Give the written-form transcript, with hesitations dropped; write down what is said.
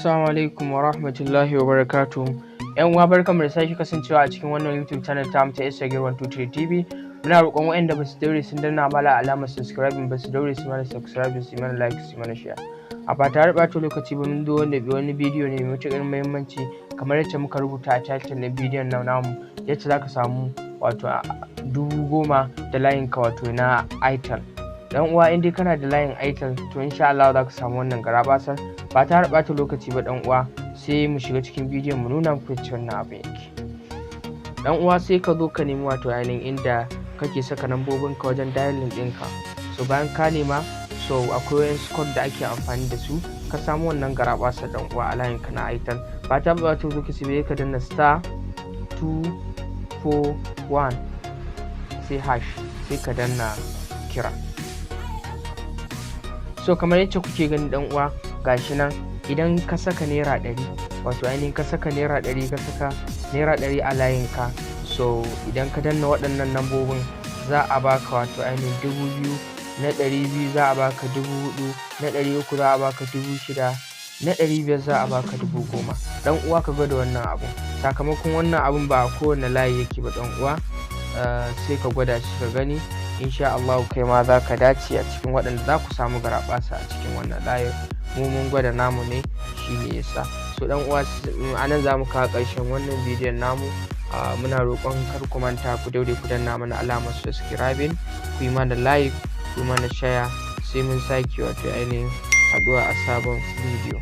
Assalamu alaikum wa rahmatullahi wa barakatuh. Yan uwa barkamu da sake kasancewa a cikin wannan YouTube channel ta mu ta Instagram123 TV. Muna roƙon waɗanda ba su daure sun danna mana alamar subscribing ba su daure su mana subscribe su mana like su mana share. A ba tare da ɓata lokaci ba mun zo wani bidiyo ne mai matuƙar muhimmanci kamar yadda muka rubuta a title na bidiyon nan namu yadda za ka samu wato 10,000 da layinka wato na Airtel. Dan uwa in dai kana da layin Airtel to insha Allah za ka samu wannan garabasar ba tare da ɓata lokaci ba dan uwa sai mu shiga cikin bidiyon mu nuna muku yadda wannan abin yake. Dan uwa sai ka zo ka nemi wato ainihin inda kake saka lambobin ka wajen dialing ɗinka. So bayan ka nema so akwai wasu code da ake amfani da su ka samu wannan garabasar dan uwa a layin ka na Airtel ba ta ba to lokaci ba ka danna *241 sai hash sai ka danna kira. So kamar yadda kuke gani dan uwa gashi nan idan ka saka naira 100 wato ainihin ka saka naira 100 ka saka naira 100 a layin ka so idan ka danna waɗannan lambobin za a baka wato ainihin 2,000 na 200 za a baka 4,000 na 300 za a baka 6,000 na 500 za a baka 10,000. Dan uwa ka gwada wannan abu sakamakon wannan abun ba a kowane layi yake ba dan uwa sai ka gwada shi ka gani insha Allah kai ma za ka dace a cikin waɗanda za ku samu garabasa a cikin wannan layin. Mu mun gwada namu ne shine yasa. So dan uwa anan za mu kawo ƙarshen wannan bidiyon namu. Muna roƙon kar ku manta ku daure ku danna mana alamar subscribing ku yi mana like ku yi mana share sai mun sake wato ainihin haɗuwa a sabon bidiyo.